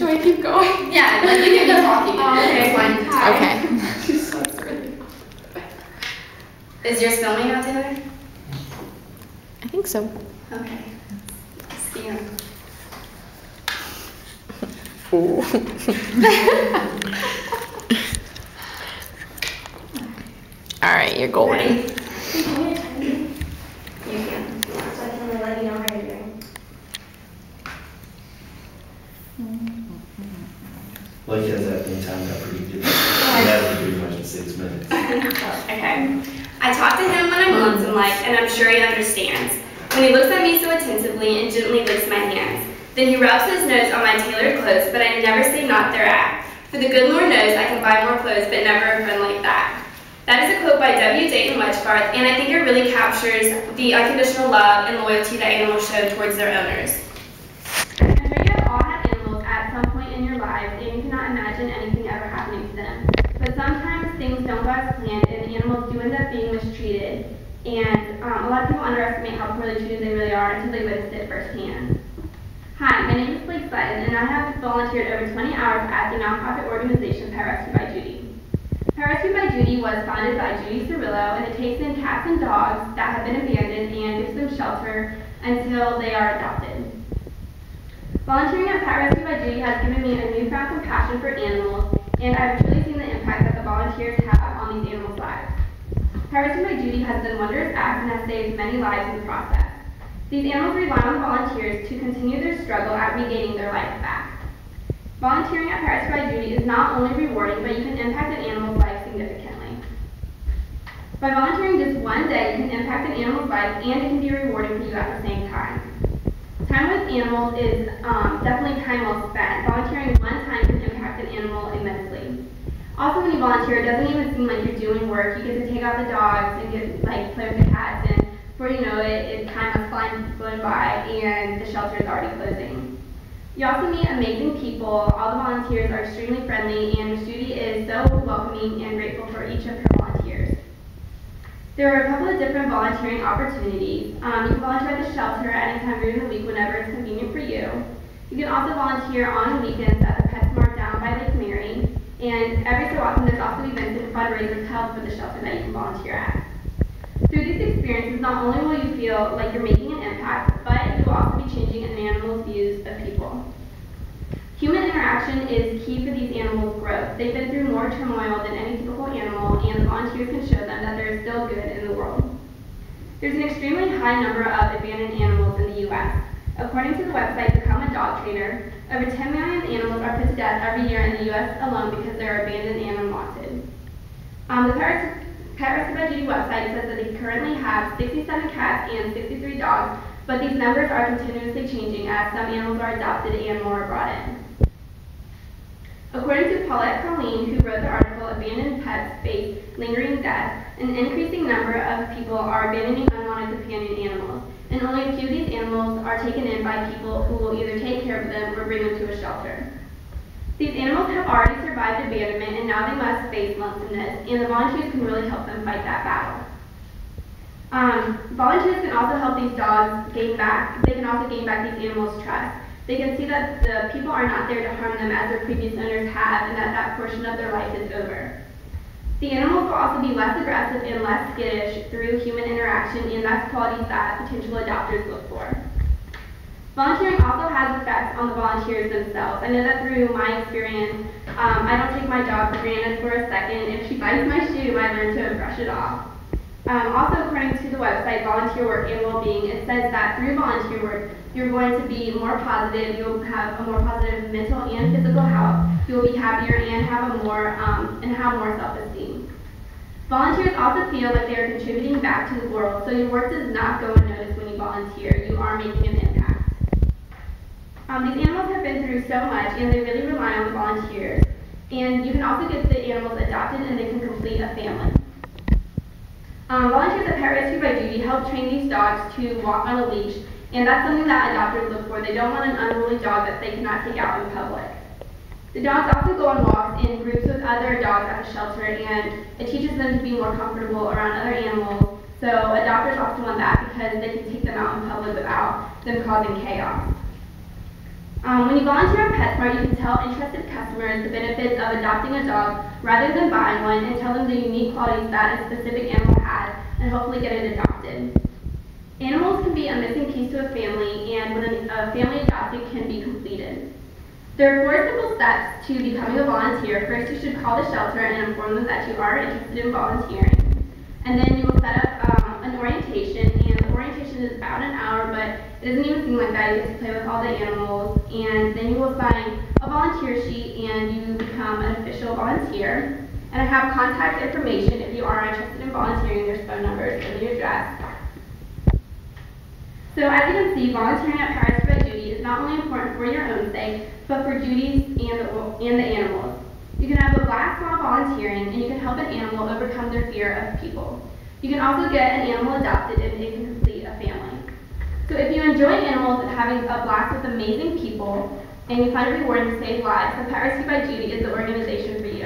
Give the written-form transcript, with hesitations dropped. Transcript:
Do I keep going? Yeah, like you can keep talking. Okay. Hi. Okay. She sucks really. Is yours filming now, Taylor? I think so. Okay. See you. Ooh. All right, you're golden. Ready? You can. So I can really let you know how you're doing. Like as that one time got pretty good. That was pretty much in 6 minutes. Okay. I talk to him when I'm lonesome like, and I'm sure he understands. When he looks at me so attentively and gently licks my hands. Then he rubs his nose on my tailored clothes, but I never say not thereat. For the good Lord knows I can buy more clothes, but never a friend like that. That is a quote by W. Dayton Wedgebarth, and I think it really captures the unconditional love and loyalty that animals show towards their owners. I'm sure you have all had animals at some point in your lives, and you cannot imagine anything ever happening to them. But sometimes things don't go as planned, and animals do end up being mistreated. And a lot of people underestimate how poorly treated they really are until they witness it firsthand. Hi, my name is Blake Sutton, and I have volunteered over 20 hours at the nonprofit organization Pet Rescue by Judy. Pet Rescue by Judy was founded by Judy Cirillo, and it takes in cats and dogs that have been abandoned and gives them shelter until they are adopted. Volunteering at Pet Rescue by Judy has given me a newfound compassion for animals, and I've truly seen the impact that the volunteers have on these animals' lives. Pet Rescue by Judy has done wondrous acts and has saved many lives in the process. These animals rely on the volunteers to continue their struggle at regaining their life back. Volunteering at Pet Rescue by Judy is not only rewarding, but you can impact an animal's life significantly. By volunteering just one day, you can impact an animal's life, and it can be rewarding for you at the same time. Time with animals is definitely time well spent. Volunteering one time can impact an animal immensely. Also, when you volunteer, it doesn't even seem like you're doing work. You get to take out the dogs and play with the cats, and before you know it, time has flown by, and the shelter is already closing. You also meet amazing people. All the volunteers are extremely friendly, and Ms. Judy is so welcoming and grateful for each of her volunteers. There are a couple of different volunteering opportunities. You can volunteer at the shelter at any time during the week whenever it's convenient for you. You can also volunteer on weekends at the PetSmart down by Lake Mary, and every so often there's also events and fundraisers held for the shelter that you can volunteer at. Through these experiences, not only will you feel like you're making an impact, but you will also be changing an animal's views of people. Human interaction is key for these animals' growth. They've been through more turmoil than any typical animal, and the volunteers can show them that there is still good in the world. There's an extremely high number of abandoned animals in the U.S. According to the website Become a Dog Trainer, over 10 million animals are put to death every year in the U.S. alone because they are abandoned and unwanted. The Pet Rescue by Judy website says that they currently have 67 cats and 63 dogs, but these numbers are continuously changing as some animals are adopted and more are brought in. According to Paulette Colleen, who wrote the article Abandoned Pets Face Lingering Death, an increasing number of people are abandoning unwanted companion animals, and only a few of these animals are taken in by people who will either take care of them or bring them to a shelter. These animals have already survived abandonment, and now they must face lonesomeness, and the volunteers can really help them fight that battle. Volunteers can also help these dogs gain back, they can also gain back these animals' trust. They can see that the people are not there to harm them as their previous owners have, and that that portion of their life is over. The animals will also be less aggressive and less skittish through human interaction, and that's qualities that potential adopters look for. Volunteering also has effects on the volunteers themselves. I know that through my experience, I don't take my job for granted for a second. If she bites my shoe, I learn to brush it off. Also, according to the website Volunteer Work and Wellbeing, it says that through volunteer work, you're going to be more positive, you'll have a more positive mental and physical health, you'll be happier and have more self-esteem. Volunteers also feel like they are contributing back to the world, so your work does not go unnoticed when you volunteer. You are making an impact. These animals have been through so much, and they really rely on the volunteers. And you can also get the animals adopted, and they can complete a family. Volunteers at Pet Rescue by Judy help train these dogs to walk on a leash, and that's something that adopters look for. They don't want an unruly dog that they cannot take out in public. The dogs also go on walks in groups with other dogs at the shelter, and it teaches them to be more comfortable around other animals, so adopters often want that because they can take them out in public without them causing chaos. When you volunteer at PetSmart, you can tell interested customers the benefits of adopting a dog rather than buying one, and tell them the unique qualities that a specific animal has, and hopefully get it adopted. Animals can be a missing piece to a family, and when a family adoption can be completed. There are 4 simple steps to becoming a volunteer. First, you should call the shelter and inform them that you are interested in volunteering. And then you will set up an orientation, and the orientation is about an hour, but it doesn't even seem like that. You get to play with all the animals, and then you will sign a volunteer sheet, and you become an official volunteer. And I have contact information if you are interested in volunteering. There's phone numbers and the address. So as you can see, volunteering at Paris by Judy is not only important for your own sake, but for Judy's and the animals. You can have a blast while volunteering, and you can help an animal overcome their fear of people. You can also get an animal adopted if they can complete a family. So if you enjoy animals and having a blast with amazing people, and you find it rewarding to save lives, then Paris by Judy is the organization for you.